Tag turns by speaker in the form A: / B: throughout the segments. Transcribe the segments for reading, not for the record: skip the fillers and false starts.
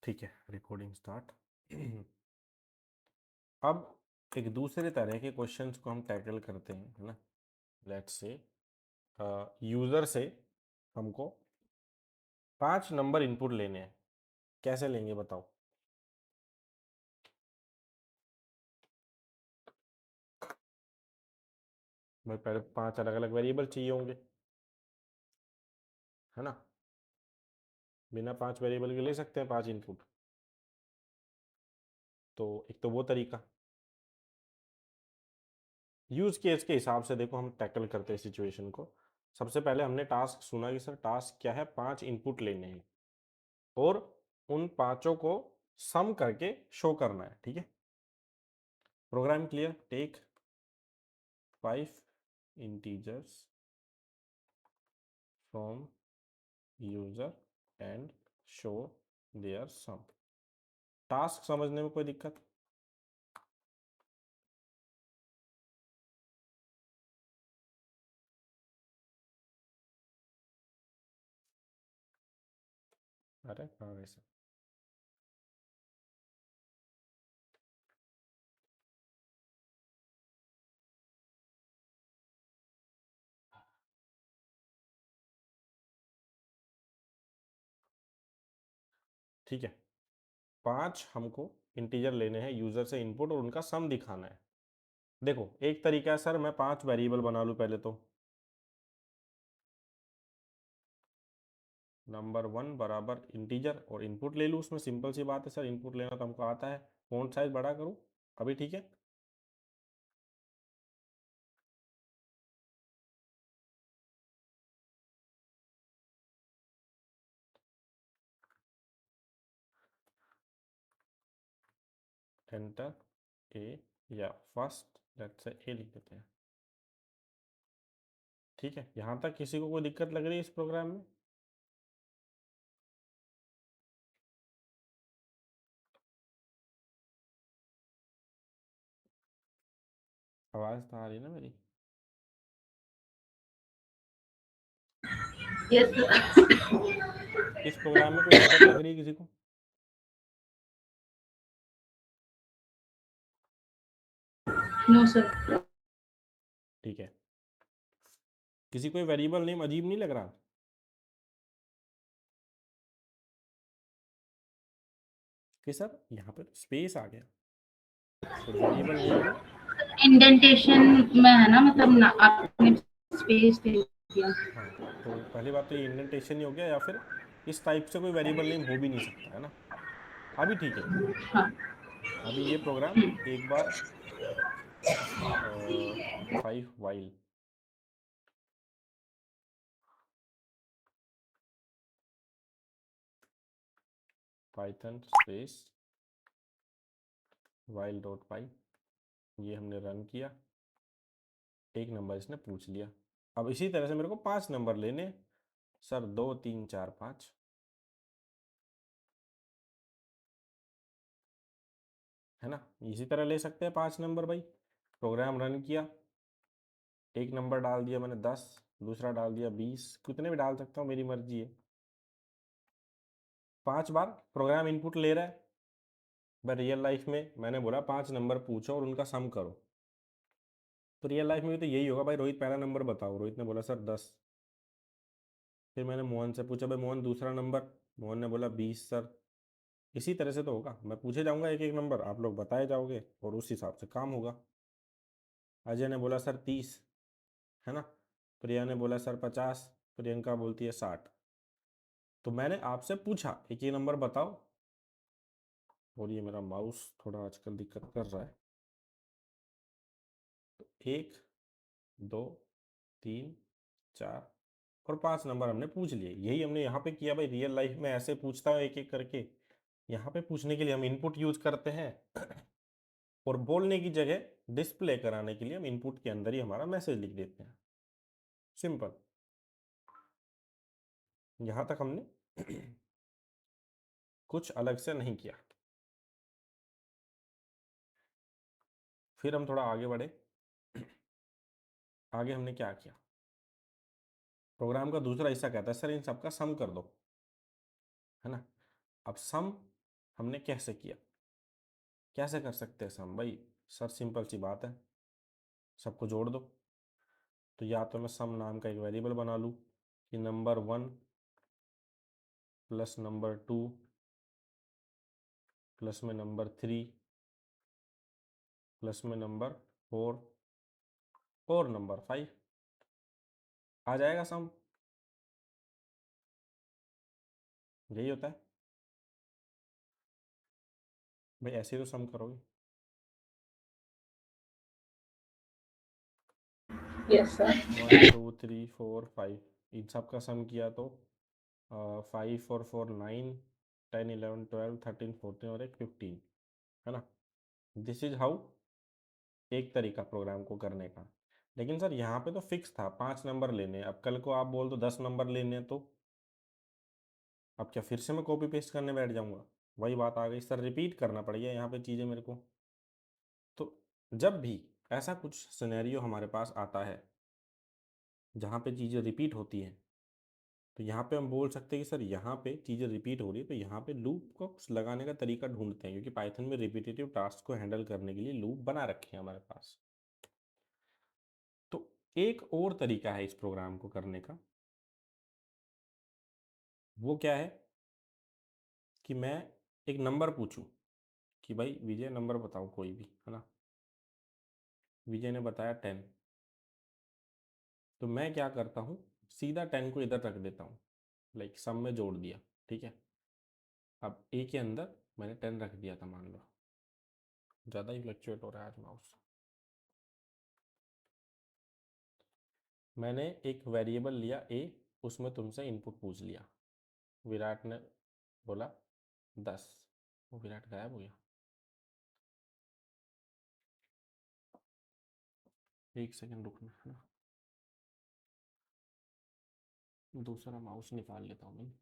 A: ठीक है, recording start. अब एक दूसरे तरह के क्वेश्चंस को हम टैकल करते हैं, है ना। लेट्स से यूज़र से हमको 5 नंबर इनपुट लेने हैं। कैसे लेंगे बताओ? भाई पहले 5 अलग अलग वेरिएबल चाहिए होंगे, है ना। बिना 5 वेरिएबल के ले सकते हैं 5 इनपुट? तो एक तो वो तरीका। यूज केस के हिसाब से देखो हम टैकल करते हैं सिचुएशन को। सबसे पहले हमने टास्क सुना कि सर टास्क क्या है, 5 इनपुट लेने हैं और उन पांचों को सम करके शो करना है। ठीक है, program clear. Take 5 integers from user and show their sum. Task समझने में कोई दिक्कत? अरे कहाँ गए सर? ठीक है, 5 हमको इंटीजर लेने हैं यूजर से इनपुट और उनका सम दिखाना है। देखो एक तरीका है सर, मैं 5 वेरिएबल बना लूं पहले तो। नंबर 1 बराबर इंटीजर और इनपुट ले लूँ उसमें। सिंपल सी बात है सर, इनपुट लेना तो हमको आता है। फॉन्ट साइज बड़ा करूँ अभी? ठीक है, एंटर ए, या फर्स्ट लेट्स से ए लिख देते हैं। ठीक है, यहाँ तक किसी को कोई दिक्कत लग रही है इस प्रोग्राम में? आवाज़ तो आ रही है ना मेरी?
B: यस
A: इस प्रोग्राम में कोई दिक्कत लग रही है किसी को?
B: No sir.
A: ठीक है, किसी कोई वेरिएबल नेम अजीब नहीं लग रहा कि सर यहाँ पर स्पेस आ गया और वेरिएबल नेम में?
B: इंडेंटेशन में है ना, मतलब ना आपने स्पेस दे दिया।
A: हाँ, तो पहली बात तो ये इंडेंटेशन ही हो गया, या फिर इस टाइप से कोई वेरिएबल नेम हो भी नहीं सकता, है ना। अभी ठीक है।
B: हाँ।
A: अभी ये प्रोग्राम एक बार 5 while python space while dot py, ये हमने रन किया। एक नंबर इसने पूछ लिया। अब इसी तरह से मेरे को 5 नंबर लेने सर, 2 3 4 5, है ना। इसी तरह ले सकते हैं 5 नंबर भाई। प्रोग्राम रन किया, एक नंबर डाल दिया मैंने 10, दूसरा डाल दिया 20, कितने भी डाल सकता हूँ, मेरी मर्जी है। 5 बार प्रोग्राम इनपुट ले रहा है। भाई रियल लाइफ में मैंने बोला 5 नंबर पूछो और उनका सम करो, तो रियल लाइफ में भी तो यही होगा। भाई रोहित पहला नंबर बताओ, रोहित ने बोला सर 10। फिर मैंने मोहन से पूछा, भाई मोहन दूसरा नंबर। मोहन ने बोला 20 सर। इसी तरह से तो होगा, मैं पूछे जाऊंगा एक एक नंबर, आप लोग बताए जाओगे और उस हिसाब से काम होगा। अजय ने बोला सर 30, है ना। प्रिया ने बोला सर 50, प्रियंका बोलती है 60। तो मैंने आपसे पूछा एक ही नंबर बताओ, और ये मेरा माउस थोड़ा आजकल दिक्कत कर रहा है। तो 1 2 3 4 और 5 नंबर हमने पूछ लिए। यही हमने यहाँ पे किया भाई। रियल लाइफ में ऐसे पूछता हूँ एक एक करके, यहाँ पे पूछने के लिए हम इनपुट यूज करते हैं और बोलने की जगह डिस्प्ले कराने के लिए हम इनपुट के अंदर ही हमारा मैसेज लिख देते हैं। सिंपल। यहाँ तक हमने कुछ अलग से नहीं किया। फिर हम थोड़ा आगे बढ़े। आगे हमने क्या किया, प्रोग्राम का दूसरा हिस्सा कहता है सर इन सबका सम कर दो, है ना। अब सम हमने कैसे किया, कैसे कर सकते हैं सम भाई? सर सिंपल सी बात है, सबको जोड़ दो। तो या तो मैं सम नाम का एक वेरिएबल बना लूँ कि नंबर 1 प्लस नंबर 2 प्लस में नंबर 3 प्लस में नंबर 4 और नंबर 5 आ जाएगा सम। यही होता है भाई, ऐसे ही तो सम करोगे।
B: Yes sir.
A: 1 2 3 4 5, इन सब का सम किया तो 5 और 4 9, 10 11 12 13 14 और एक 15, है ना। दिस इज हाउ एक तरीका प्रोग्राम को करने का। लेकिन सर यहाँ पे तो फिक्स था 5 नंबर लेने हैं, अब कल को आप बोल दो 10 नंबर लेने हैं, तो अब क्या फिर से मैं कॉपी पेस्ट करने बैठ जाऊँगा? वही बात आ गई सर, रिपीट करना पड़ेगा यहाँ पे चीज़ें मेरे को। तो जब भी ऐसा कुछ सिनेरियो हमारे पास आता है जहाँ पे चीज़ें रिपीट होती हैं, तो यहाँ पे हम बोल सकते हैं कि सर यहाँ पे चीज़ें रिपीट हो रही है, तो यहाँ पे लूप को कुछ लगाने का तरीका ढूंढते हैं, क्योंकि पाइथन में रिपीटेटिव टास्क को हैंडल करने के लिए लूप बना रखे हैं हमारे पास। तो एक और तरीका है इस प्रोग्राम को करने का, वो क्या है कि मैं एक नंबर पूछूं कि भाई विजय नंबर बताओ कोई भी, है ना। विजय ने बताया 10, तो मैं क्या करता हूँ, सीधा 10 को इधर रख देता हूँ, लाइक सम में जोड़ दिया, ठीक है। अब ए के अंदर मैंने 10 रख दिया था, मान लो। ज़्यादा ही फ्लक्चुएट हो रहा है आज माउस। मैंने एक वेरिएबल लिया ए, उसमें तुमसे इनपुट पूछ लिया। विराट ने बोला 10, वो विराट गायब हो गया। एक सेकंड रुकना, है ना, दूसरा माउस निकाल लेता हूँ मैं।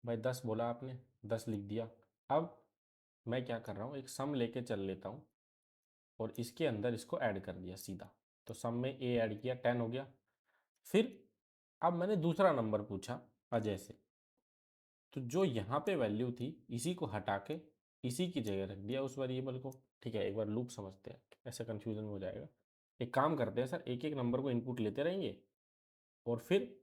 A: भाई 10 बोला आपने, 10 लिख दिया। अब मैं क्या कर रहा हूँ, एक सम लेके चल लेता हूँ और इसके अंदर इसको ऐड कर दिया सीधा। तो सम में ए ऐड किया, 10 हो गया। फिर अब मैंने दूसरा नंबर पूछा अजय से, तो जो यहाँ पे वैल्यू थी इसी को हटा के इसी की जगह रख दिया उस वेरिएबल को। ठीक है, एक बार लूप समझते हैं, ऐसे कन्फ्यूजन हो जाएगा। एक काम करते हैं सर, एक एक नंबर को इनपुट लेते रहेंगे और फिर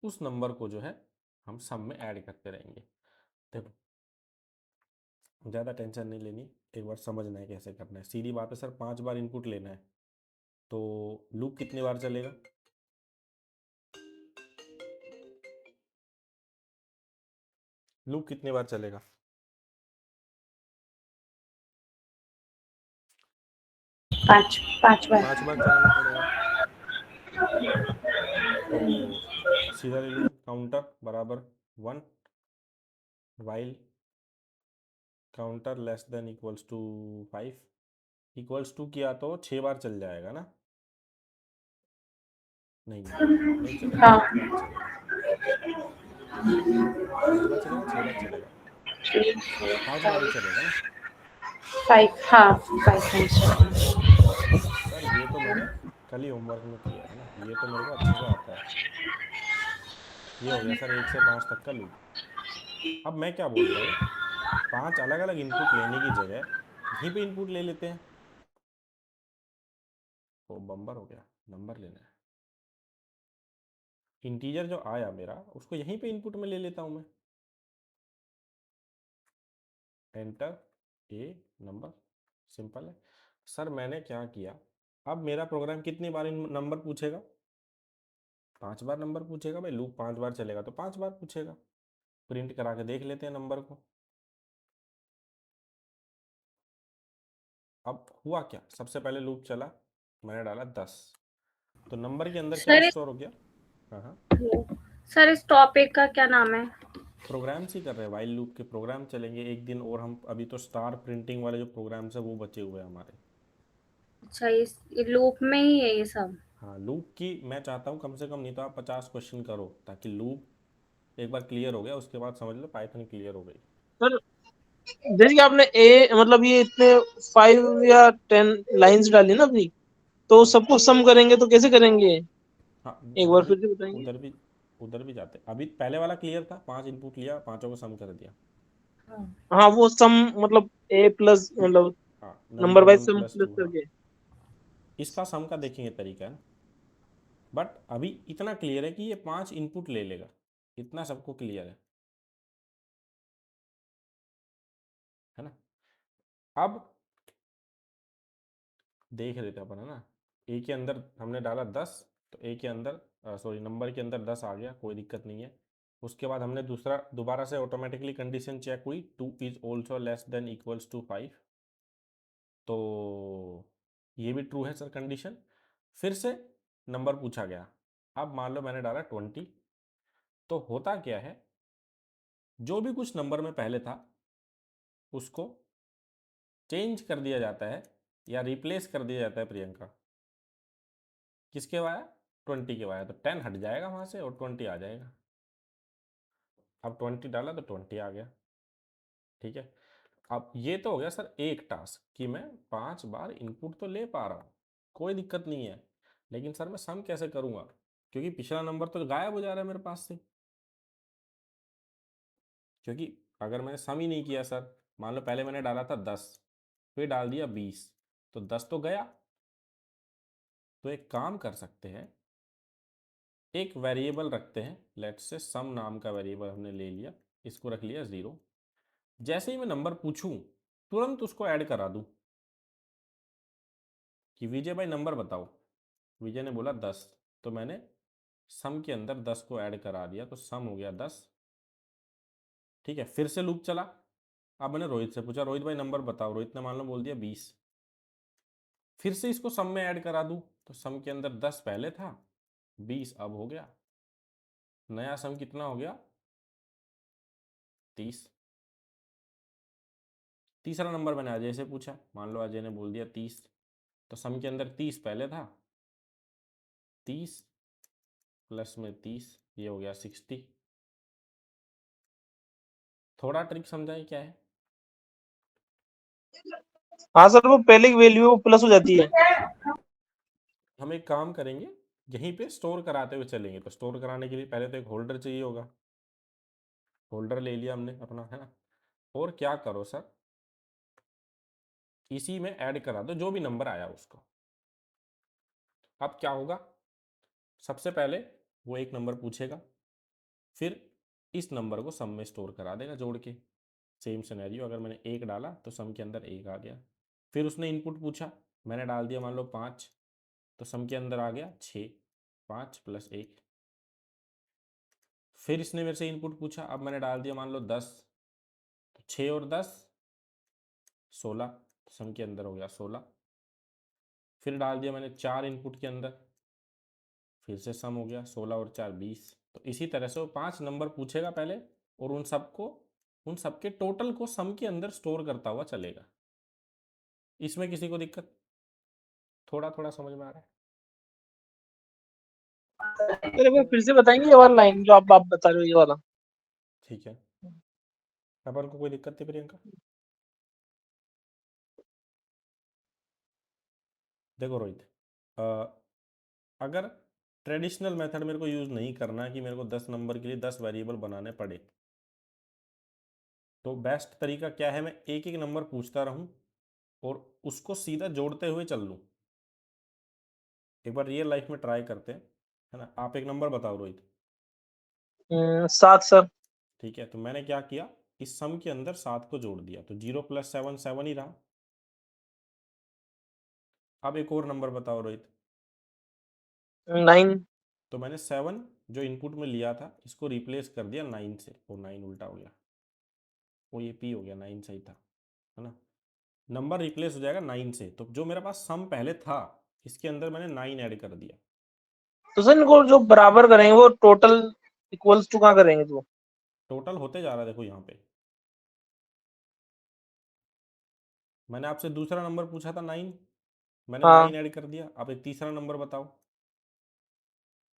A: उस नंबर को जो है हम सम में ऐड करते रहेंगे। देखो, ज़्यादा टेंशन नहीं लेनी, एक बार समझना है कैसे करना है। सीधी बात है सर, 5 बार इनपुट लेना है, तो लूप कितनी बार चलेगा? लूप कितनी बार चलेगा?
B: 5 बार।
A: 5 बार चलाना पड़ेगा। तो सीधा ले लूँ, काउंटर बराबर 1, while counter less than equals to 5, equals to किया तो 6 बार चल जाएगा ना? नहीं नहीं नहीं, नहीं चलेगा,
B: हाँ।
A: 5 बार चलेगा। 5 बार चलेगा, 6 बार चलेगा, 5 बार ही चलेगा ना।
B: 5, हाँ 5
A: सर ये तो मैंने कल ही होमवर्क में किया है ना, ये तो मेरे को अच्छे से आता है। ये हो गया सर 1 से 5 तक का लूप। अब मैं क्या बोल रहा हूँ, 5 अलग अलग इनपुट लेने की जगह यहीं पे इनपुट ले लेते हैं। तो बम्बर हो गया, नंबर लेना है। इंटीजर जो आया मेरा उसको यहीं पे इनपुट में ले लेता हूँ मैं। एंटर ए नंबर, सिंपल है। सर मैंने क्या किया, अब मेरा प्रोग्राम कितनी बार नंबर पूछेगा? 5 बार नंबर पूछेगा भाई, लूप 5 बार चलेगा तो 5 बार पूछेगा। प्रिंट करा के देख लेते हैं नंबर को। अब हुआ क्या, सबसे पहले लूप चला, मैंने डाला 10, तो नंबर के अंदर क्या
B: सर।
A: स्टोर हो गया? हाँ हाँ,
B: सर इस टॉपिक का क्या नाम है?
A: प्रोग्राम्स ही कर रहे हैं, वाइल लूप के प्रोग्राम चलेंगे एक दिन और हम। अभी तो स्टार प्रिंटिंग वाले जो प्रोग्राम्स है वो बचे हुए हैं हमारे।
B: अच्छा, इस लूप में ही है ये सब?
A: हाँ, लूप की मैं चाहता हूँ कम से कम, नहीं तो आप 50 क्वेश्चन करो, ताकि लूप एक बार क्लियर हो गया उसके बाद समझ लो पाइथन क्लियर हो गई।
C: सर जैसे कि आपने ए मतलब ये इतने 5 या 10 लाइंस डाली ना अपनी, तो
A: हाँ
C: सबको सम करेंगे तो कैसे करेंगे?
A: हाँ,
C: एक बार
A: उधर भी
C: फिर से बताएंगे।
A: उधर भी उधर भी जाते, अभी पहले वाला क्लियर था, 5 इनपुट लिया, पांचों को सम कर दिया।
C: हाँ वो सम मतलब ए प्लस मतलब
A: हाँ,
C: नंबर
A: नंबर
C: वाइज
A: वन
C: सम
A: प्लस
C: प्लस
A: टू, हाँ।
C: करके।
A: इसका सम का देखेंगे तरीका है, बट अभी इतना क्लियर है कि ये 5 इनपुट ले लेगा, इतना सबको क्लियर है ना। अब देख लेते हैं अपन, है ना। ए के अंदर हमने डाला 10, तो ए के अंदर सॉरी नंबर के अंदर 10 आ गया, कोई दिक्कत नहीं है। उसके बाद हमने दूसरा दोबारा से ऑटोमेटिकली कंडीशन चेक हुई, 2 is also less than equals to 5, तो ये भी ट्रू है सर कंडीशन। फिर से नंबर पूछा गया, अब मान लो मैंने डाला 20, तो होता क्या है, जो भी कुछ नंबर में पहले था उसको चेंज कर दिया जाता है या रिप्लेस कर दिया जाता है प्रियंका, किसके वाया, 20 के वाया, तो 10 हट जाएगा वहां से और 20 आ जाएगा। अब 20 डाला तो 20 आ गया, ठीक है। अब ये तो हो गया सर एक टास्क कि मैं 5 बार इनपुट तो ले पा रहा हूँ, कोई दिक्कत नहीं है, लेकिन सर मैं सम कैसे करूंगा, क्योंकि पिछला नंबर तो गायब हो जा रहा है मेरे पास से। क्योंकि अगर मैंने सम ही नहीं किया सर, मान लो पहले मैंने डाला था 10, फिर डाल दिया 20, तो 10 तो गया। तो एक काम कर सकते हैं, एक वेरिएबल रखते हैं, लेट्स से सम नाम का वेरिएबल हमने ले लिया, इसको रख लिया 0। जैसे ही मैं नंबर पूछूं तुरंत उसको ऐड करा दूं कि विजय भाई नंबर बताओ। विजय ने बोला 10, तो मैंने सम के अंदर 10 को ऐड करा दिया, तो सम हो गया 10। ठीक है, फिर से लूप चला। अब मैंने रोहित से पूछा, रोहित भाई नंबर बताओ, रोहित ने मान लो बोल दिया 20। फिर से इसको सम में ऐड करा दूं, तो सम के अंदर 10 पहले था, 20 अब हो गया, नया सम कितना हो गया, 30। तीसरा नंबर मैंने अजय से पूछा, मान लो अजय ने बोल दिया 30, तो सम के अंदर 30 पहले था, 30 प्लस में 30, ये हो गया 60। थोड़ा ट्रिक समझाए क्या है।
C: हाँ सर, वो पहले की वैल्यू प्लस हो जाती है।
A: हम एक काम करेंगे, यहीं पे स्टोर कराते हुए चलेंगे, तो स्टोर कराने के लिए पहले तो एक होल्डर चाहिए होगा, होल्डर ले लिया हमने अपना, है ना। और क्या करो सर, इसी में ऐड करा दो जो भी नंबर आया उसको। अब क्या होगा, सबसे पहले वो एक नंबर पूछेगा, फिर इस नंबर को सम में स्टोर करा देगा जोड़ के। सेम सिनेरियो, अगर मैंने 1 डाला तो सम के अंदर 1 आ गया। फिर उसने इनपुट पूछा, मैंने डाल दिया मान लो 5, तो सम के अंदर आ गया 6, 5 प्लस 1। फिर इसने मेरे से इनपुट पूछा, अब मैंने डाल दिया मान लो 10, तो 6 और 10 16, तो सम के अंदर हो गया 16। फिर डाल दिया मैंने 4 इनपुट के अंदर, फिर से सम हो गया 16 और 4 20। तो इसी तरह से वो 5 नंबर पूछेगा पहले, और उन सबके टोटल को सम के अंदर स्टोर करता हुआ चलेगा। इसमें किसी को दिक्कत, थोड़ा थोड़ा समझ में आ रहा है।
C: सर एक बार फिर से बताएंगे ये वाला लाइन जो आप बता रहे हो, ये वाला।
A: ठीक है, अपन को कोई दिक्कत थी प्रियंका। देखो रोहित, अ, अगर ट्रेडिशनल मेथड मेरे को यूज़ नहीं करना है कि मेरे को 10 नंबर के लिए 10 वेरिएबल बनाने पड़े, तो बेस्ट तरीका क्या है, मैं एक एक नंबर पूछता रहूं और उसको सीधा जोड़ते हुए चल लूं। एक बार रियल लाइफ में ट्राई करते हैं, है ना। आप एक नंबर बताओ रोहित।
C: 7 सर।
A: ठीक है, तो मैंने क्या किया, इस सम के अंदर 7 को जोड़ दिया, तो 0 प्लस 7 7 ही रहा। अब एक और नंबर बताओ रोहित।
C: 9।
A: तो मैंने 7 जो इनपुट में लिया था इसको रिप्लेस कर दिया 9 से, वो 9 उल्टा हो गया, वो ये पी हो गया, 9 सही था, है ना। नंबर रिप्लेस हो जाएगा 9 से, तो जो मेरे पास सम पहले था इसके अंदर मैंने 9 ऐड कर दिया।
C: तो सर इनको जो बराबर करेंगे वो टोटल इक्वल्स टू कहाँ करेंगे तो?
A: टोटल होते जा रहा है, देखो यहाँ पे मैंने आपसे दूसरा नंबर पूछा था 9, मैंने
C: हाँ।
A: 9 ऐड कर दिया। अब एक तीसरा नंबर बताओ।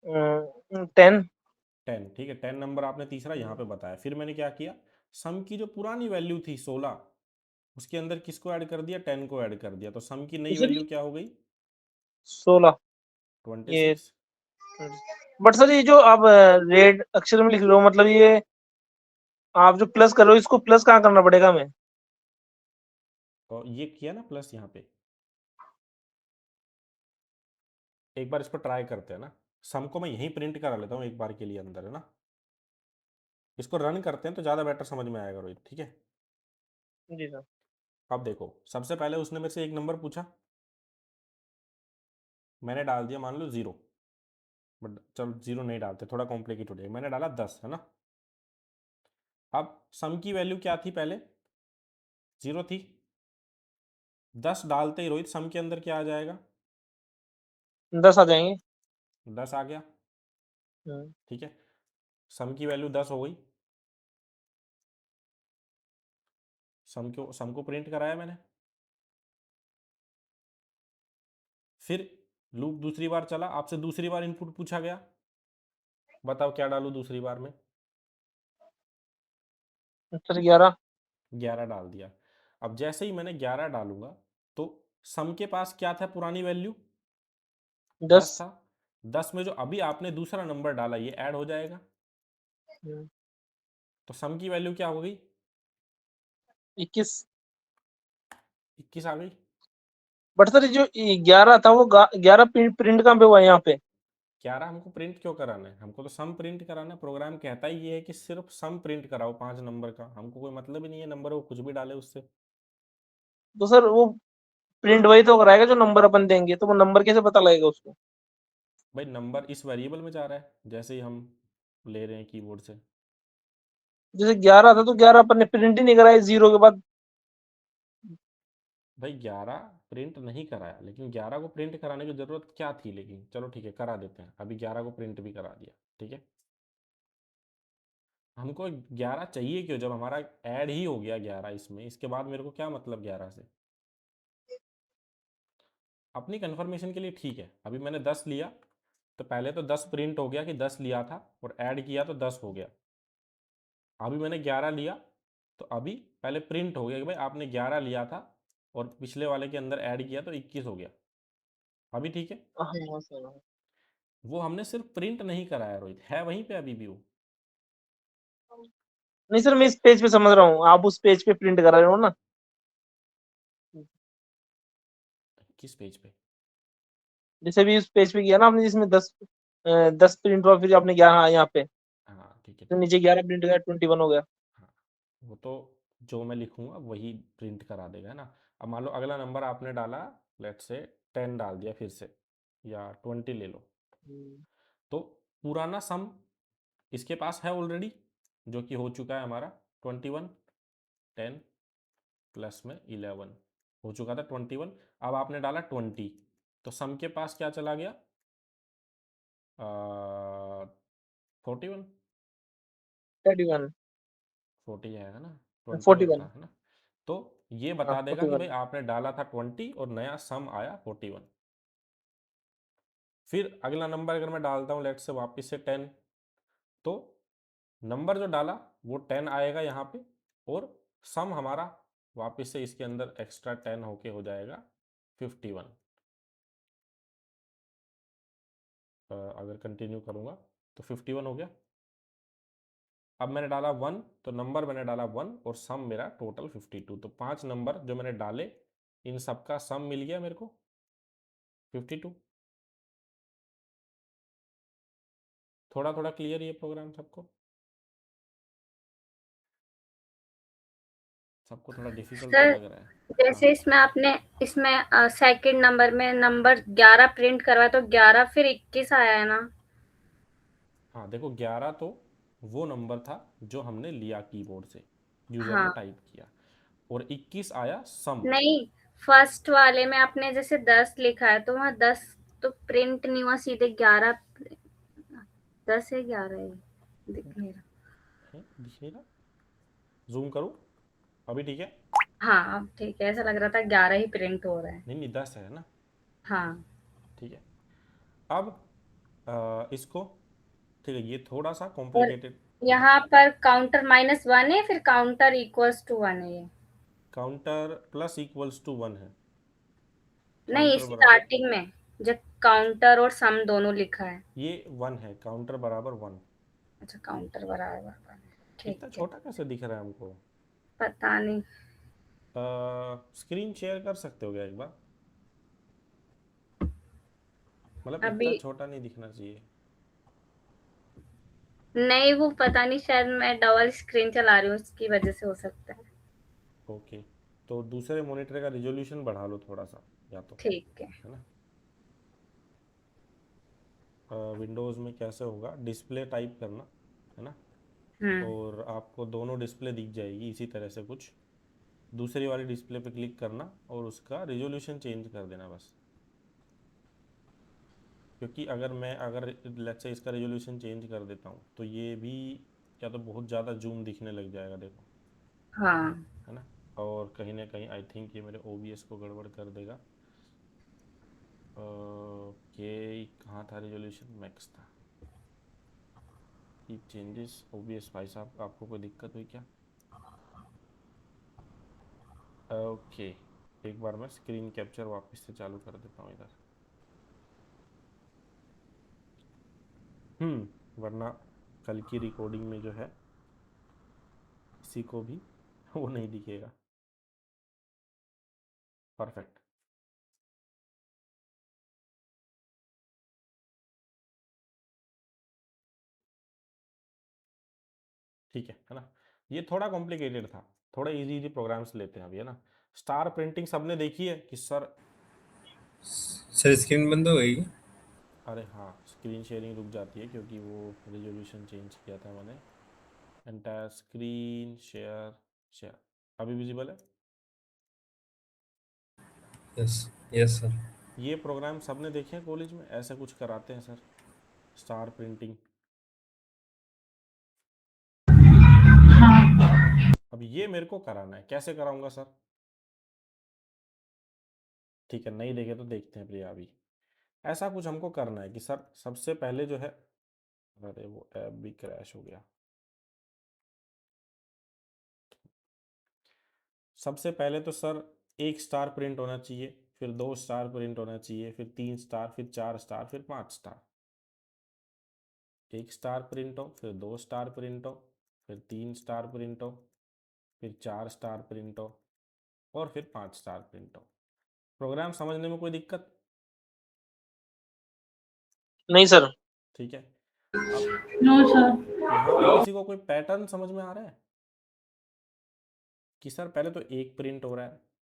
C: 10।
A: 10, ठीक है, 10 नंबर आपने तीसरा यहाँ पे बताया। फिर मैंने क्या किया, सम की जो पुरानी वैल्यू थी 16, उसके अंदर किसको ऐड कर दिया, 10 को ऐड कर दिया, तो सम की नई
C: तो सर
A: वैल्यू क्या हो गई,
C: 16 ये
A: 26।
C: बट सर ये जो आप रेड अक्षर में लिख रहे हो मतलब ये आप जो प्लस कर रहे हो इसको प्लस कहाँ करना पड़ेगा हमें?
A: और ये किया ना प्लस यहाँ पे, एक बार इसको ट्राई करते हैं ना, सम को मैं यहीं प्रिंट करा लेता हूँ एक बार के लिए अंदर, है ना, इसको रन करते हैं तो ज़्यादा बेटर समझ में आएगा रोहित, ठीक है।
C: जी सर।
A: अब देखो, सबसे पहले उसने मेरे से एक नंबर पूछा, मैंने डाल दिया मान लो 0, बट चलो 0 नहीं डालते, थोड़ा कॉम्प्लिकेट हो जाएगा, मैंने डाला 10, है ना। अब सम की वैल्यू क्या थी पहले, 0 थी, 10 डालते ही रोहित सम के अंदर क्या आ जाएगा,
C: 10 आ जाएंगे।
A: 10 आ गया,
C: हम्म,
A: ठीक है। सम की वैल्यू 10 हो गई, सम को प्रिंट कराया मैंने, फिर लूप दूसरी बार चला, आपसे दूसरी बार इनपुट पूछा गया, बताओ क्या डालूं दूसरी बार में,
C: सर 11
A: 11 डाल दिया। अब जैसे ही मैंने 11 डालूंगा तो सम के पास क्या था पुरानी वैल्यू, 10
C: 10
A: था, 10 में जो अभी आपने दूसरा नंबर डाला ये ऐड हो जाएगा, तो सम की वैल्यू क्या हो गई,
C: 21।
A: 21 आ गई।
C: बट सर जो 11 था वो 11 प्रिंट कहाँ पे हुआ है यहाँ पे?
A: 11 हमको प्रिंट क्यों कराना है, हमको तो सम प्रिंट कराना है, प्रोग्राम कहता ही ये है कि सिर्फ सम प्रिंट कराओ 5 नंबर का, हमको कोई मतलब ही नहीं है नंबर वो कुछ भी डाले उससे।
C: तो सर वो प्रिंट वही तो कराएगा जो नंबर अपन देंगे, तो वो नंबर कैसे पता लगेगा उसको?
A: भाई नंबर इस वेरिएबल में जा रहा है जैसे ही हम ले रहे हैं कीबोर्ड से।
C: जैसे 11 था तो 11 अपन ने प्रिंट ही नहीं कराया 0 के बाद।
A: भाई 11 प्रिंट नहीं कराया, लेकिन 11 को प्रिंट कराने की जरूरत क्या थी, लेकिन चलो ठीक है करा देते हैं, अभी 11 को प्रिंट भी करा दिया, ठीक है। हमको 11 चाहिए क्यों जब हमारा ऐड ही हो गया 11 इसमें, इसके बाद मेरे को क्या मतलब 11 से, अपनी कंफर्मेशन के लिए ठीक है। अभी मैंने 10 लिया तो पहले तो 10 प्रिंट हो गया कि 10 लिया था, और ऐड किया तो 10 हो गया। अभी मैंने 11 लिया तो अभी पहले प्रिंट हो गया कि भाई आपने 11 लिया था, और पिछले वाले के अंदर ऐड किया तो 21 हो गया, अभी ठीक है।
C: हाँ सर।
A: वो हमने सिर्फ प्रिंट नहीं कराया रोहित, है वहीं पे अभी भी वो।
C: नहीं सर मैं इस पेज पे समझ रहा हूँ, आप उस पेज पे प्रिंट करा रहे हो ना?
A: किस पेज पे,
C: जैसे भी उस पेज पे किया ना आपने जिसमें 10 प्रिंट हुआ फिर आपने 11 यहाँ पे,
A: हाँ ठीक है
C: तो
A: ठीक है।
C: नीचे 11 प्रिंट किया 21 हो गया।
A: हाँ वो तो जो मैं लिखूंगा वही प्रिंट करा देगा, है ना। अब मान लो अगला नंबर आपने डाला, लेट से 10 डाल दिया फिर से, या 20 ले लो, तो पुराना सम इसके पास है ऑलरेडी, जो कि हो चुका है हमारा 21, 10 प्लस में 11 हो चुका था 21। अब आपने डाला 20, तो सम के पास क्या चला गया, 41,
C: 31
A: 40 आएगा ना, 21
C: 41।
A: था, है ना। तो ये
C: हाँ
A: बता देगा कि
C: 41।
A: भाई आपने डाला था 20 और नया सम आया 41। फिर अगला नंबर अगर मैं डालता हूँ लेट से वापस से 10, तो नंबर जो डाला वो 10 आएगा यहाँ पे, और सम हमारा वापस से इसके अंदर एक्स्ट्रा 10 होके हो जाएगा 51। अगर कंटिन्यू करूँगा तो 51 हो गया। अब मैंने डाला 1, तो नंबर मैंने डाला 1 और सम मेरा टोटल 52, तो 5 नंबर जो मैंने डाले इन सब का सम मिल गया मेरे को 52। थोड़ा थोड़ा क्लियर ये प्रोग्राम सबको, सबको थोड़ा डिफिकल्ट तो
B: सर
A: लग रहा है। हाँ
B: जैसे इसमें आपने इसमें सेकंड नंबर में नंबर 11 प्रिंट करवाया तो 11 फिर 21 आया है ना।
A: हाँ देखो 11 तो वो नंबर था जो हमने लिया कीबोर्ड से, यूज़र ने
B: हाँ
A: टाइप किया, और 21 आया सम।
B: नहीं, फर्स्ट वाले में आपने जैसे 10 लिखा है तो वहाँ 10 तो प्रिंट नहीं हुआ, सीधे 11, 10 है 11 है दिख नहीं रहा।
A: है दिख नहीं रहा, जूम करूँ, अभी ठीक है।
B: हाँ अब ठीक है, ऐसा लग रहा था 11 ही प्रिंट हो रहा है।
A: नहीं नहीं 10 है ना,
B: हाँ
A: ठीक है। अब इसको, ठीक है ये थोड़ा सा
B: और
A: कॉम्प्लिकेटेड।
B: यहाँ पर काउंटर -1 है, फिर काउंटर इक्वल्स टू 1 है ये।
A: काउंटर प्लस इक्वल्स टू 1 है,
B: नहीं,
A: काउंटर बराबर,
B: स्टार्टिंग में जब काउंटर और सम दोनों लिखा है।
A: ये 1 है, काउंटर बराबर 1।
B: अच्छा, काउंटर बराबर 1,
A: इतना
B: ठीक है।
A: छोटा कैसे दिख रहा है हमको?
B: पता नहीं।
A: स्क्रीन शेयर कर सकते हो क्या एक बार? मतलब
B: अभी
A: इतना छोटा नहीं दिखना चाहिए।
B: नहीं, वो पता नहीं, शायद मैं डबल स्क्रीन चला रही हूँ, उसकी वजह से हो सकता है।
A: ओके, तो दूसरे मॉनिटर का रिजोल्यूशन बढ़ा लो थोड़ा सा, या तो,
B: ठीक है।
A: है ना? विंडोज़ में कैसे होगा, डिस्प्ले टाइप करना, है ना?
B: हम्म।
A: और आपको दोनों डिस्प्ले दिख जाएगी इसी तरह से कुछ। दूसरी वाली डिस्प्ले पे क्लिक करना और उसका रिजोल्यूशन चेंज कर देना बस। क्योंकि अगर लेट्स से इसका रिजोल्यूशन चेंज कर देता हूँ तो ये भी क्या तो बहुत ज़्यादा जूम दिखने लग जाएगा, देखो,
B: हाँ।
A: है ना? और कहीं ना कहीं आई थिंक ये मेरे OBS को गड़बड़ कर देगा। ये कहाँ था रिजोल्यूशन? मैक्स था। कीप चेंजेस OBS, भाई साहब आपको कोई दिक्कत हुई क्या? ओके, एक बार मैं स्क्रीन कैप्चर वापस से चालू कर देता हूँ इधर। वरना कल की रिकॉर्डिंग में जो है किसी को भी वो नहीं दिखेगा। परफेक्ट। ठीक है ना? ये थोड़ा कॉम्प्लिकेटेड था, थोड़ा इजी इजी प्रोग्राम्स लेते हैं अभी, है ना? स्टार प्रिंटिंग सबने देखी है कि सर?
D: सर स्क्रीन बंद हो गई?
A: अरे हाँ, स्क्रीन शेयरिंग रुक जाती है क्योंकि वो रिजोल्यूशन चेंज किया था मैंने। एंटायर स्क्रीन शेयर, शेयर अभी विजिबल है?
D: Yes, yes sir.
A: ये प्रोग्राम सबने देखे हैं कॉलेज में, ऐसा कुछ कराते हैं सर, स्टार प्रिंटिंग। अब ये मेरे को कराना है, कैसे कराऊंगा सर? ठीक है, नहीं देखे तो देखते हैं प्रिया अभी। ऐसा कुछ हमको करना है कि सर सबसे पहले जो है, अरे वो ऐप भी क्रैश हो गया। सबसे पहले तो सर एक स्टार प्रिंट होना चाहिए, फिर 2 स्टार प्रिंट होना चाहिए, फिर 3 स्टार, फिर 4 स्टार, फिर 5 स्टार। एक स्टार प्रिंट हो, फिर 2 स्टार प्रिंट हो, फिर 3 स्टार प्रिंट हो, फिर 4 स्टार प्रिंट हो, और फिर 5 स्टार प्रिंट हो। प्रोग्राम समझने में कोई दिक्कत?
C: नहीं सर।
A: ठीक है। अब
B: नो सर।
A: यहाँ पे किसी को कोई पैटर्न समझ में आ रहा है कि सर पहले तो एक प्रिंट हो रहा है,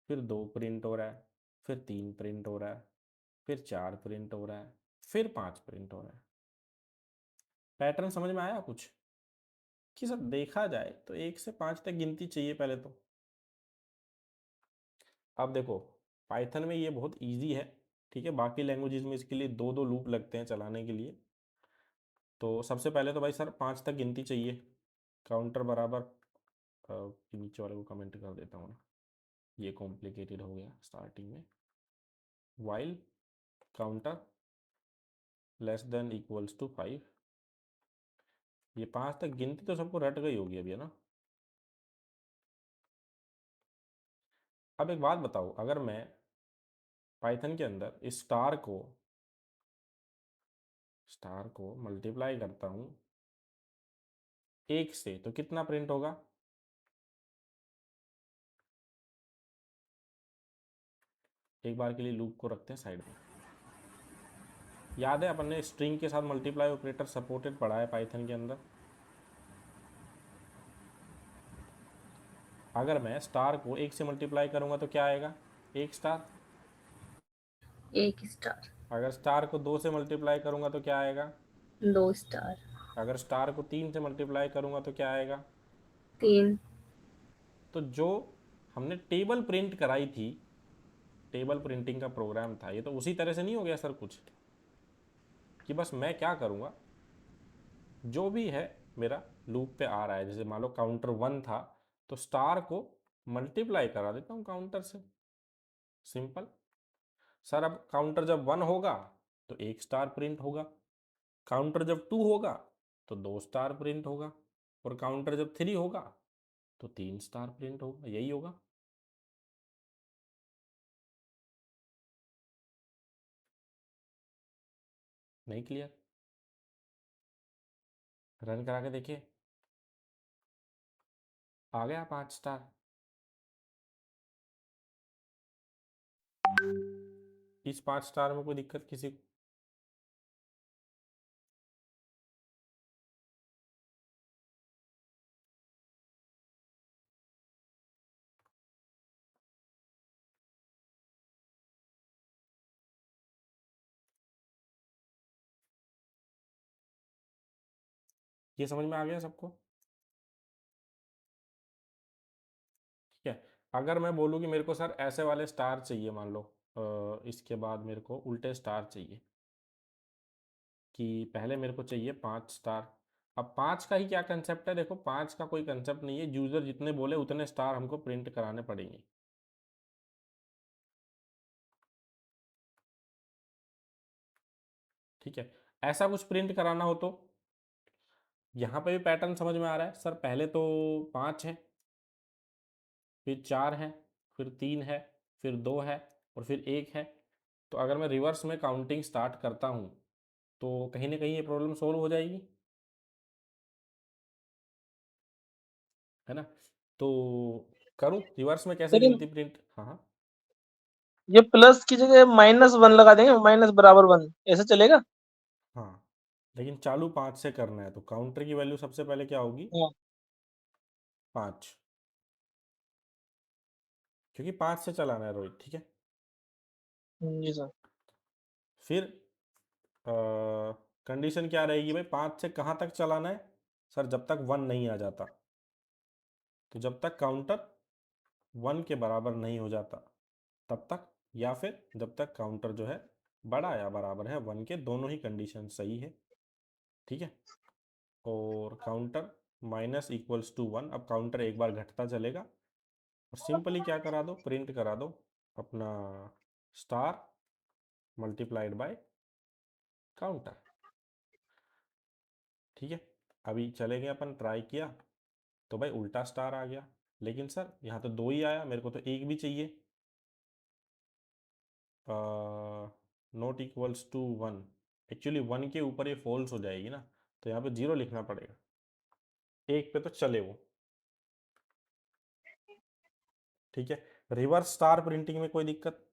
A: फिर 2 प्रिंट हो रहा है, फिर 3 प्रिंट हो रहा है, फिर 4 प्रिंट हो रहा है, फिर 5 प्रिंट हो रहा है? पैटर्न समझ में आया कुछ? कि सर देखा जाए तो 1 से 5 तक गिनती चाहिए पहले तो। अब देखो, पाइथन में ये बहुत इजी है, ठीक है? बाकी लैंग्वेजेस में इसके लिए 2 2 लूप लगते हैं चलाने के लिए। तो सबसे पहले तो भाई सर 5 तक गिनती चाहिए। काउंटर बराबर, नीचे वाले को कमेंट कर देता हूँ ना, ये कॉम्प्लिकेटेड हो गया स्टार्टिंग में। While counter less than equals to 5। ये 5 तक गिनती तो सबको रट गई होगी अभी, है ना? अब एक बात बताओ, अगर मैं पाइथन के अंदर इस स्टार को मल्टीप्लाई करता हूँ 1 से, तो कितना प्रिंट होगा? एक बार के लिए लूप को रखते हैं साइड में। याद है अपन ने स्ट्रिंग के साथ मल्टीप्लाई ऑपरेटर सपोर्टेड पढ़ा है पाइथन के अंदर। अगर मैं स्टार को 1 से मल्टीप्लाई करूंगा तो क्या आएगा? 1 स्टार।
B: 1 स्टार।
A: अगर स्टार को 2 से मल्टीप्लाई करूंगा तो क्या आएगा?
B: 2 स्टार।
A: अगर स्टार को 3 से मल्टीप्लाई करूंगा तो क्या आएगा?
B: 3।
A: तो जो हमने टेबल प्रिंट कराई थी, टेबल प्रिंटिंग का प्रोग्राम था ये, तो उसी तरह से नहीं हो गया सर कुछ? कि बस मैं क्या करूँगा, जो भी है मेरा लूप पे आ रहा है, जैसे मान लो काउंटर 1 था, तो स्टार को मल्टीप्लाई करा देता हूँ काउंटर से, सिंपल। सर अब काउंटर जब 1 होगा तो 1 स्टार प्रिंट होगा, काउंटर जब 2 होगा तो 2 स्टार प्रिंट होगा। और काउंटर जब 3 होगा तो 3 स्टार प्रिंट होगा, यही होगा। नहीं क्लियर? रन करा के देखिए, आ गया 5 स्टार। इस 5 स्टार में कोई दिक्कत किसी को? ये समझ में आ गया सबको? ठीक है। अगर मैं बोलूँ कि मेरे को सर ऐसे वाले स्टार चाहिए, मान लो इसके बाद मेरे को उल्टे स्टार चाहिए, कि पहले मेरे को चाहिए 5 स्टार। अब 5 का ही क्या कंसेप्ट है, देखो 5 का कोई कंसेप्ट नहीं है, यूज़र जितने बोले उतने स्टार हमको प्रिंट कराने पड़ेंगे। ठीक है, ऐसा कुछ प्रिंट कराना हो तो यहाँ पे भी पैटर्न समझ में आ रहा है सर। पहले तो 5 है, फिर 4 है, फिर 3 है, फिर 2 है, और फिर 1 है। तो अगर मैं रिवर्स में काउंटिंग स्टार्ट करता हूँ तो कहीं ना कहीं ये प्रॉब्लम सोल्व हो जाएगी, है ना? तो करूँ रिवर्स में कैसे
C: लेकिन
A: गिनती प्रिंट? हाँ हाँ,
C: ये प्लस की जगह -1 लगा देंगे, -1 ऐसा चलेगा?
A: हाँ, लेकिन चालू 5 से करना है तो काउंटर की वैल्यू सबसे पहले क्या होगी?
C: हाँ
A: 5, क्योंकि 5 से चलाना है रोहित। ठीक है,
C: जी सर।
A: फिर कंडीशन क्या रहेगी भाई, 5 से कहाँ तक चलाना है सर? जब तक 1 नहीं आ जाता। तो जब तक काउंटर 1 के बराबर नहीं हो जाता तब तक, या फिर जब तक काउंटर जो है बड़ा या बराबर है 1 के, दोनों ही कंडीशन सही है। ठीक है, और काउंटर -=1। अब काउंटर एक बार घटता चलेगा, और सिंपली क्या करा दो, प्रिंट करा दो अपना स्टार मल्टीप्लाइड बाय काउंटर। ठीक है, अभी चले गए अपन, ट्राई किया तो भाई उल्टा स्टार आ गया, लेकिन सर यहाँ तो 2 ही आया, मेरे को तो 1 भी चाहिए। =1। एक्चुअली 1 के ऊपर ये फॉल्स हो जाएगी ना, तो यहाँ पे 0 लिखना पड़ेगा। 1 पे तो चले वो। ठीक है, रिवर्स स्टार प्रिंटिंग में कोई दिक्कत?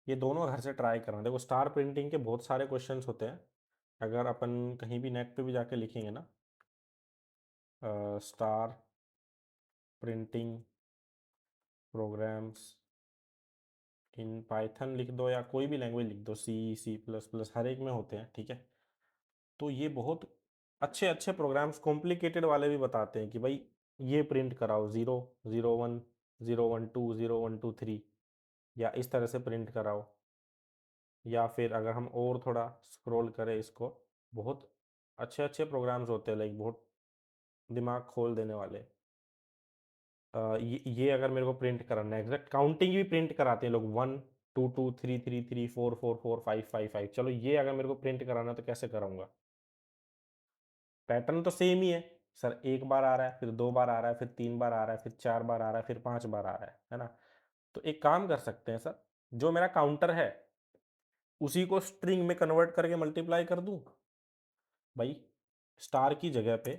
A: ये दोनों घर से ट्राई करना। देखो स्टार प्रिंटिंग के बहुत सारे क्वेश्चंस होते हैं, अगर अपन कहीं भी नेट पे भी जाके लिखेंगे ना, star printing programs in Python लिख दो, या कोई भी लैंग्वेज लिख दो, C++, हर एक में होते हैं। ठीक है, तो ये बहुत अच्छे अच्छे प्रोग्राम्स, कॉम्प्लिकेटेड वाले भी बताते हैं कि भाई ये प्रिंट कराओ 0 0 1 0 1 2 0 1 2 3, या इस तरह से प्रिंट कराओ। या फिर अगर हम और थोड़ा स्क्रॉल करें इसको, बहुत अच्छे अच्छे प्रोग्राम्स होते हैं, लाइक बहुत दिमाग खोल देने वाले। ये अगर मेरे को प्रिंट कराना है, एग्जैक्ट काउंटिंग भी प्रिंट कराते हैं लोग, 1 2 2 3 3 3 4 4 4 5 5 5। चलो ये अगर मेरे को प्रिंट कराना है तो कैसे कराऊंगा? पैटर्न तो सेम ही है सर, एक बार आ रहा है, फिर 2 बार आ रहा है, फिर 3 बार आ रहा है, फिर 4 बार आ रहा है, फिर 5 बार आ रहा है ना? तो एक काम कर सकते हैं सर, जो मेरा काउंटर है उसी को स्ट्रिंग में कन्वर्ट करके मल्टीप्लाई कर दूं। भाई स्टार की जगह पे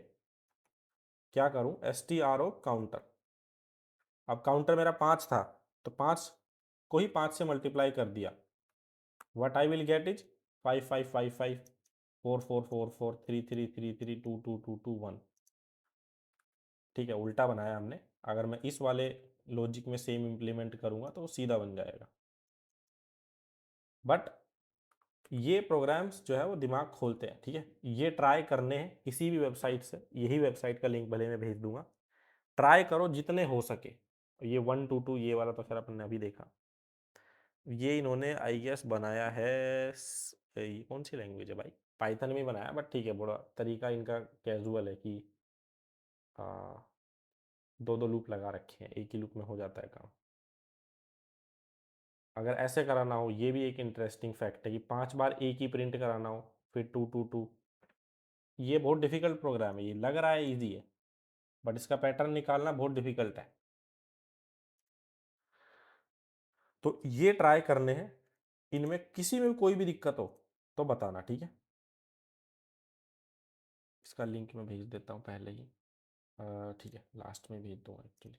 A: क्या करूं, STRO काउंटर। अब काउंटर मेरा 5 था, तो 5 को ही 5 से मल्टीप्लाई कर दिया। What I will get is 5 5 5 5 4 4 4 4 3 3 3 3 2 2 2 2 1। ठीक है, उल्टा बनाया हमने। अगर मैं इस वाले लॉजिक में सेम इम्प्लीमेंट करूंगा तो वो सीधा बन जाएगा। बट ये प्रोग्राम्स जो है वो दिमाग खोलते हैं। ठीक है, ये ट्राई करने हैं किसी भी वेबसाइट से, यही वेबसाइट का लिंक भले मैं भेज दूंगा, ट्राई करो जितने हो सके। ये 1 2 2 ये वाला तो खैर अपन ने अभी देखा। ये इन्होंने आई गेस बनाया है ये कौन सी लैंग्वेज है भाई, पाइथन में बनाया, बट ठीक है, बड़ा तरीका इनका कैजुअल है कि दो दो लूप लगा रखे हैं, एक ही लूप में हो जाता है काम। अगर ऐसे कराना हो, ये भी एक इंटरेस्टिंग फैक्ट है कि 5 बार एक ही प्रिंट कराना हो, फिर 2 2 2 ये बहुत डिफिकल्ट प्रोग्राम है, ये लग रहा है इजी है बट इसका पैटर्न निकालना बहुत डिफिकल्ट है। तो ये ट्राई करने हैं, इनमें किसी में कोई भी दिक्कत हो तो बताना, ठीक है। इसका लिंक मैं भेज देता हूँ पहले ही, ठीक है, लास्ट में भेज दूँगा एक्चुअली।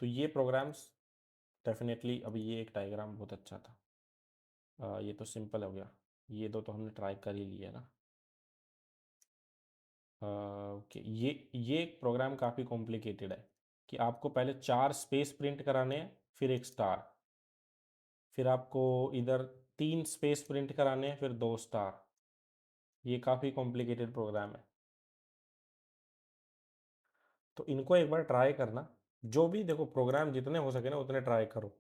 A: तो ये प्रोग्राम्स डेफिनेटली, अभी ये एक डायग्राम बहुत अच्छा था, ये तो सिंपल हो गया, ये दो तो हमने ट्राई कर ही लिया ना। ओके, ये एक प्रोग्राम काफ़ी कॉम्प्लिकेटेड है कि आपको पहले 4 स्पेस प्रिंट कराने हैं, फिर एक स्टार, फिर आपको इधर 3 स्पेस प्रिंट कराने हैं, फिर 2 स्टार। ये काफ़ी कॉम्प्लिकेटेड प्रोग्राम है, तो इनको एक बार ट्राई करना। जो भी देखो प्रोग्राम जितने हो सके ना उतने ट्राई करो।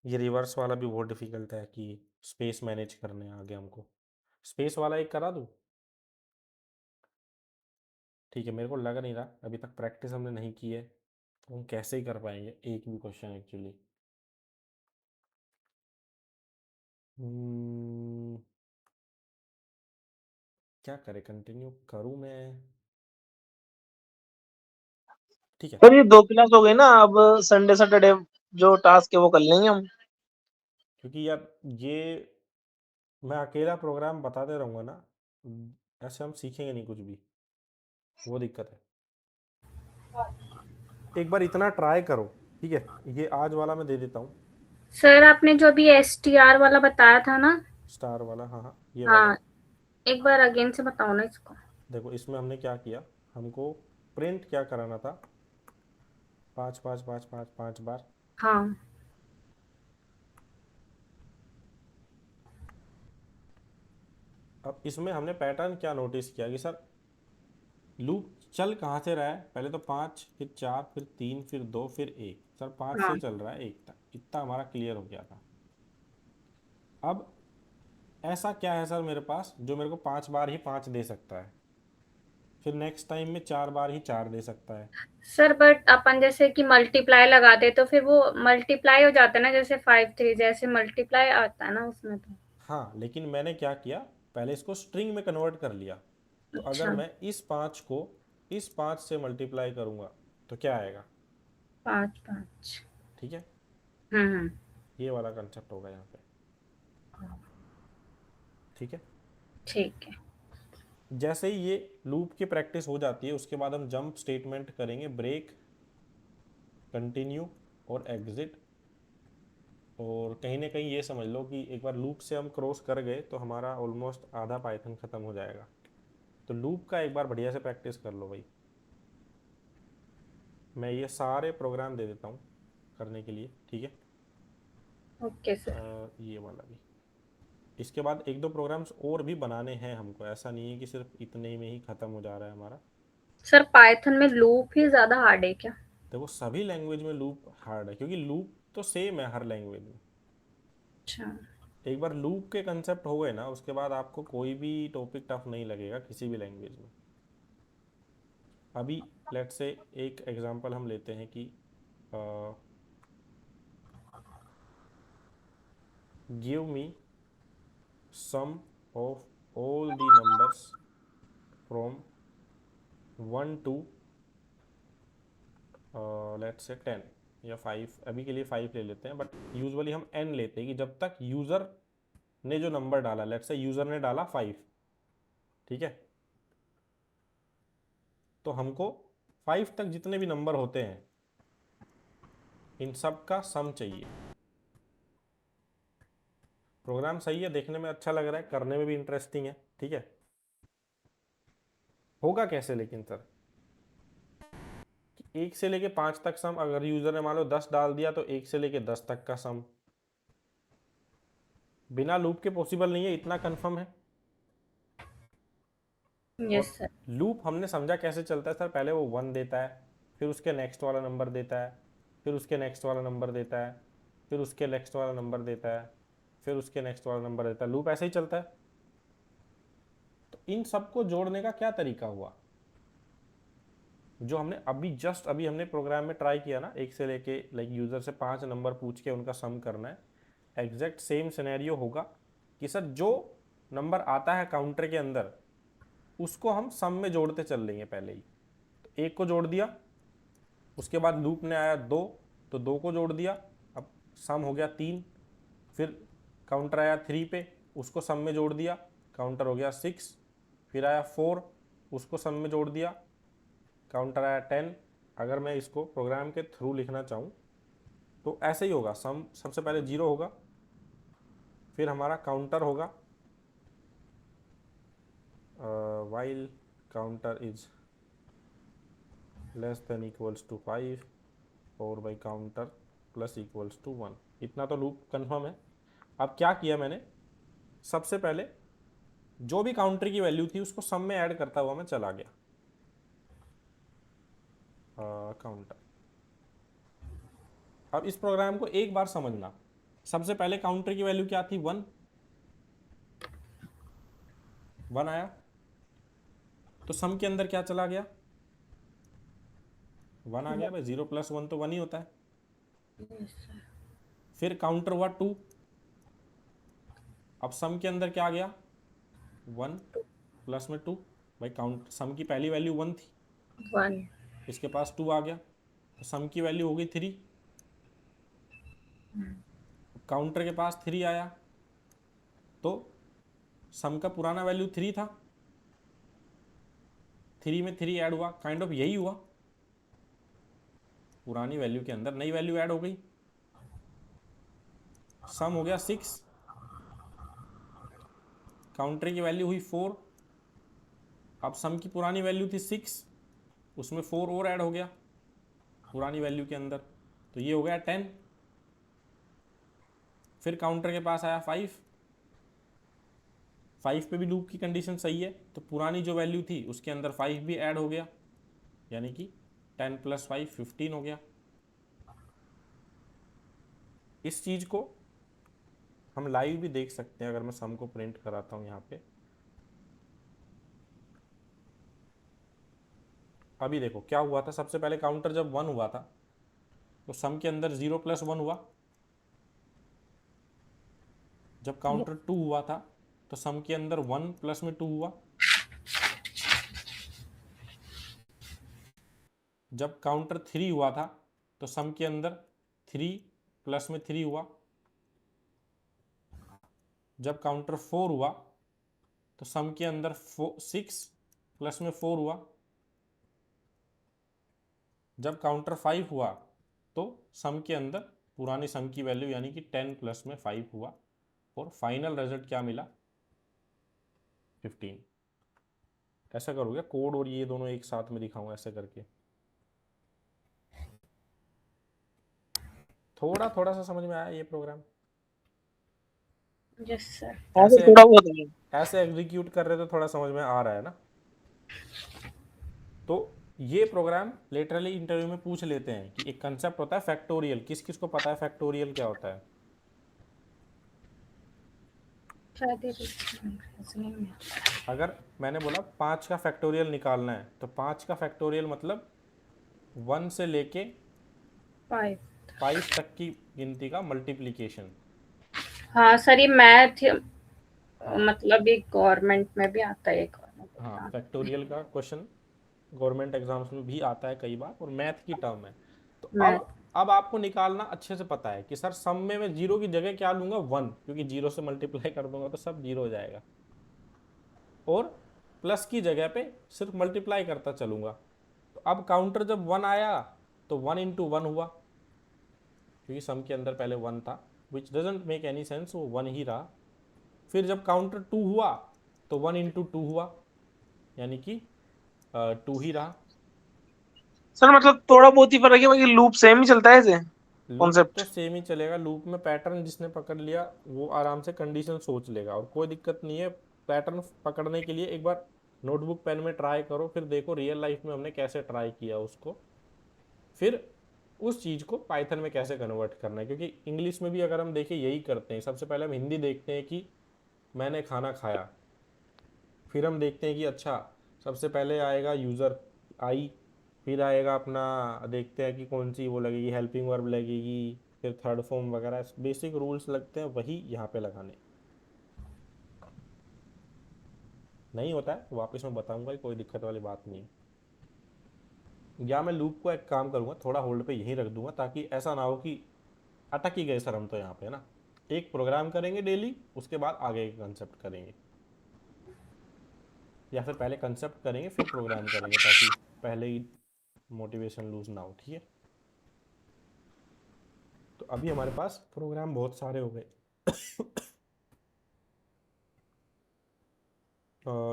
A: ये रिवर्स वाला भी बहुत डिफिकल्ट है कि स्पेस मैनेज करने हैं आगे हमको। स्पेस वाला एक करा दूँ? ठीक है, मेरे को लग नहीं रहा, अभी तक प्रैक्टिस हमने नहीं की है तो हम कैसे ही कर पाएंगे एक भी क्वेश्चन एक्चुअली। क्या करें, कंटिन्यू करूँ मैं? ठीक है,
C: सर ये 2 क्लास हो गई ना, अब संडे सैटरडे जो टास्क है वो कर लेंगे हम।
A: क्योंकि यार ये मैं अकेला प्रोग्राम बताते रहूँगा ना, ऐसे हम सीखेंगे नहीं कुछ भी, वो दिक्कत है। एक बार इतना ट्राई करो, ठीक है। ये आज वाला मैं दे देता हूँ,
B: सर आपने जो अभी STR वाला बताया था ना,
A: स्टार वाला, हाँ हाँ ये वाला।
B: हाँ, एक बार अगेन से बताओ ना इसको।
A: देखो इसमें हमने क्या किया, हमको प्रिंट क्या कराना था, 5 5 5 5 5 बार।
B: हाँ,
A: अब इसमें हमने पैटर्न क्या नोटिस किया कि सर लूप चल कहाँ से रहा है, पहले तो 5, फिर 4, फिर 3, फिर 2, फिर 1, सर 5
B: हाँ,
A: से चल रहा है 1 तक, इतना हमारा क्लियर हो गया था। अब ऐसा क्या है सर मेरे पास जो मेरे को 5 बार ही 5 दे सकता है, फिर नेक्स्ट टाइम में 4 बार ही 4 दे सकता है।
B: सर बट अपन जैसे कि मल्टीप्लाई लगाते तो फिर वो मल्टीप्लाई हो जाता है ना, जैसे 5 3 जैसे मल्टीप्लाई आता है ना उसमें तो।
A: हाँ, लेकिन मैंने क्या किया, पहले इसको स्ट्रिंग में कन्वर्ट कर लिया। तो अगर
B: अच्छा,
A: मैं इस 5 को इस 5 से मल्टीप्लाई करूँगा तो क्या आएगा,
B: 5 5।
A: ठीक है।
B: हम्म।
A: ये वाला कंसेप्ट होगा यहाँ पे, ठीक है।
B: ठीक है।
A: जैसे ही ये लूप की प्रैक्टिस हो जाती है उसके बाद हम जंप स्टेटमेंट करेंगे, ब्रेक, कंटिन्यू और एग्जिट। और कहीं ना कहीं ये समझ लो कि एक बार लूप से हम क्रॉस कर गए तो हमारा ऑलमोस्ट आधा पाइथन ख़त्म हो जाएगा। तो लूप का एक बार बढ़िया से प्रैक्टिस कर लो भाई। मैं ये सारे प्रोग्राम दे देता हूँ करने के लिए, ठीक है।
B: Okay sir.
A: ये वाला भी, इसके बाद एक दो प्रोग्राम्स और भी बनाने हैं हमको, ऐसा नहीं है कि सिर्फ इतने में ही ख़त्म हो जा रहा है हमारा।
B: सर पाइथन में लूप ही ज्यादा हार्ड है क्या?
A: देखो सभी लैंग्वेज में लूप हार्ड है क्योंकि लूप तो सेम है हर लैंग्वेज में।
B: अच्छा।
A: एक बार लूप के कंसेप्ट हो गए ना उसके बाद आपको कोई भी टॉपिक टफ नहीं लगेगा किसी भी लैंग्वेज में। अभी लेट्स से एक एग्जांपल हम लेते हैं कि give me sum of all the numbers from 1 to let's say 10 या 5, अभी के लिए 5 ले लेते हैं बट यूजुअली हम n लेते हैं कि जब तक यूज़र ने जो नंबर डाला, लेट्स से यूज़र ने डाला 5, ठीक है। तो हमको 5 तक जितने भी नंबर होते हैं इन सब का सम चाहिए। प्रोग्राम सही है, देखने में अच्छा लग रहा है, करने में भी इंटरेस्टिंग है, ठीक है। होगा कैसे लेकिन सर, कि 1 से लेके 5 तक सम, अगर यूज़र ने मान लो 10 डाल दिया तो 1 से लेके 10 तक का सम बिना लूप के पॉसिबल नहीं है, इतना कंफर्म है।
B: यस
A: और
B: सर।
A: लूप हमने समझा कैसे चलता है सर, पहले वो 1 देता है, फिर उसके नेक्स्ट वाला नंबर देता है, फिर उसके नेक्स्ट वाला नंबर देता है, फिर उसके नेक्स्ट वाला नंबर देता है, फिर उसके नेक्स्ट वाला नंबर देता है, लूप ऐसे ही चलता है। तो इन सबको जोड़ने का क्या तरीका हुआ, जो हमने अभी जस्ट अभी हमने प्रोग्राम में ट्राई किया ना, 1 से लेके लाइक यूज़र से 5 नंबर पूछ के उनका सम करना है। एग्जैक्ट सेम सिनेरियो होगा कि सर जो नंबर आता है काउंटर के अंदर उसको हम सम में जोड़ते चल लेंगे पहले ही। तो 1 को जोड़ दिया, उसके बाद लूप ने आया 2, तो 2 को जोड़ दिया, अब सम हो गया 3। फिर काउंटर आया 3 पे, उसको सम में जोड़ दिया, काउंटर हो गया 6। फिर आया 4, उसको सम में जोड़ दिया, काउंटर आया 10। अगर मैं इसको प्रोग्राम के थ्रू लिखना चाहूँ तो ऐसे ही होगा, सम सबसे पहले 0 होगा, फिर हमारा काउंटर होगा while counter is less than equals to 5 और by counter plus equals to 1। इतना तो लूप कंफर्म है। अब क्या किया मैंने, सबसे पहले जो भी काउंटर की वैल्यू थी उसको सम में ऐड करता हुआ मैं चला गया। काउंटर, अब इस प्रोग्राम को एक बार समझना। सबसे पहले काउंटर की वैल्यू क्या थी, 1 आया, तो सम के अंदर क्या चला गया, 1 आ गया भाई। 0 + 1 तो 1 ही होता है। फिर काउंटर हुआ 2, अब सम के अंदर क्या आ गया, 1 प्लस में 2। भाई काउंट सम की पहली वैल्यू 1 थी,
B: 1
A: इसके पास 2 आ गया, तो सम की वैल्यू हो गई 3। काउंटर के पास 3 आया, तो सम का पुराना वैल्यू 3 था, 3 में 3 ऐड हुआ, काइंड ऑफ यही हुआ, पुरानी वैल्यू के अंदर नई वैल्यू ऐड हो गई, सम हो गया 6। काउंटर की वैल्यू हुई 4, अब सम की पुरानी वैल्यू थी 6, उसमें 4 और ऐड हो गया पुरानी वैल्यू के अंदर, तो ये हो गया 10। फिर काउंटर के पास आया 5, 5 पे भी लूप की कंडीशन सही है, तो पुरानी जो वैल्यू थी उसके अंदर 5 भी ऐड हो गया, यानी कि 10 + 5 15 हो गया। इस चीज को हम लाइव भी देख सकते हैं, अगर मैं सम को प्रिंट कराता हूं यहाँ पे। अभी देखो क्या हुआ था, सबसे पहले काउंटर जब 1 हुआ था तो सम के अंदर 0 + 1 हुआ। जब काउंटर 2 हुआ था तो सम के अंदर 1 प्लस में 2 हुआ। जब काउंटर 3 हुआ था तो सम के अंदर 3 प्लस में 3 हुआ। जब काउंटर 4 हुआ तो सम के अंदर 6 प्लस में 4 हुआ। जब काउंटर 5 हुआ तो सम के अंदर पुरानी सम की वैल्यू यानी कि 10 प्लस में 5 हुआ, और फाइनल रिजल्ट क्या मिला, 15। ऐसा करोगे कोड और ये दोनों एक साथ में दिखाऊंगा ऐसे करके, थोड़ा थोड़ा सा समझ में आया ये प्रोग्राम?
B: Yes sir.
C: हाँ सर,
A: ऐसे
C: थोड़ा बहुत है।
A: ऐसे एग्जीक्यूट कर रहे तो थोड़ा समझ में आ रहा है ना। तो ये प्रोग्राम लिटरली इंटरव्यू में पूछ लेते हैं कि एक कंसेप्ट होता है फैक्टोरियल, किस किस को पता है फैक्टोरियल क्या होता है?
B: शायद ये नहीं है।
A: अगर मैंने बोला 5 का फैक्टोरियल निकालना है तो 5 का फैक्टोरियल मतलब 1 से लेके
B: 5
A: 5 तक की गिनती का मल्टीप्लिकेशन।
B: हाँ सर, ये मैथ
A: हाँ
B: मतलब ये गवर्नमेंट में भी आता है,
A: हाँ, फैक्टोरियल का क्वेश्चन गवर्नमेंट एग्जाम्स में भी आता है कई बार, और मैथ की टर्म है। तो
B: मैथ।
A: अब आपको निकालना अच्छे से पता है कि सर सम में मैं 0 की जगह क्या लूंगा, 1, क्योंकि 0 से मल्टीप्लाई कर दूंगा तो सब 0 हो जाएगा, और प्लस की जगह पे सिर्फ मल्टीप्लाई करता चलूंगा। तो अब काउंटर जब 1 आया तो 1 × 1 हुआ, क्योंकि सम के अंदर पहले 1 था, which doesn't make any sense, वो 1 ही रहा। फिर जब काउंटर 2 हुआ तो 1 × 2 हुआ, यानी कि 2 ही रहा।
C: सर मतलब थोड़ा बहुत ही फर्क है, बाकी लूप सेम ही चलता है ऐसे
A: लूप तो
C: कॉन्सेप्ट।
A: सेम ही चलेगा, लूप में पैटर्न जिसने पकड़ लिया वो आराम से कंडीशन सोच लेगा और कोई दिक्कत नहीं है। पैटर्न पकड़ने के लिए एक बार नोटबुक पेन में ट्राई करो, फिर देखो रियल लाइफ में हमने कैसे ट्राई किया उसको, फिर उस चीज़ को पाइथन में कैसे कन्वर्ट करना है। क्योंकि इंग्लिश में भी अगर हम देखें यही करते हैं, सबसे पहले हम हिंदी देखते हैं कि मैंने खाना खाया, फिर हम देखते हैं कि अच्छा सबसे पहले आएगा यूज़र आई, फिर आएगा अपना, देखते हैं कि कौन सी वो लगेगी, हेल्पिंग वर्ब लगेगी, फिर थर्ड फॉर्म वगैरह, बेसिक रूल्स लगते हैं वही यहाँ पे लगाने। नहीं होता है वापस मैं बताऊंगा, कोई दिक्कत वाली बात नहीं है। या मैं लूप को एक काम करूंगा, थोड़ा होल्ड पे यहीं रख दूंगा, ताकि ऐसा ना हो कि अटक ही गए सर हम तो यहाँ पे, है ना। एक प्रोग्राम करेंगे डेली, उसके बाद आगे के कंसेप्ट करेंगे, या फिर पहले कंसेप्ट करेंगे फिर प्रोग्राम करेंगे, ताकि पहले ही मोटिवेशन लूज ना हो, ठीक है। तो अभी हमारे पास प्रोग्राम बहुत सारे हो गए।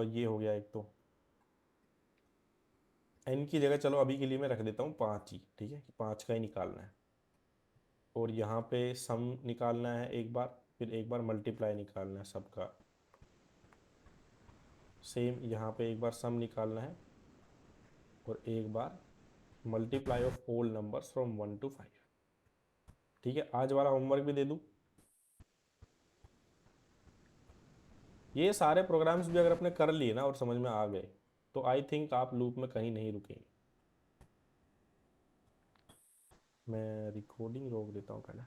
A: ये हो गया एक तो। एन की जगह चलो अभी के लिए मैं रख देता हूँ 5 ही, ठीक है, कि 5 का ही निकालना है। और यहाँ पे सम निकालना है एक बार, फिर एक बार मल्टीप्लाई निकालना है सबका। सेम यहाँ पे एक बार सम निकालना है, और एक बार multiply of all numbers from 1 to 5। ठीक है, आज वाला होमवर्क भी दे दूँ। ये सारे प्रोग्राम्स भी अगर अपने कर लिए ना और समझ में आ गए, तो आई थिंक आप लूप में कहीं नहीं रुकेंगे। मैं रिकॉर्डिंग रोक देता हूँ पहले।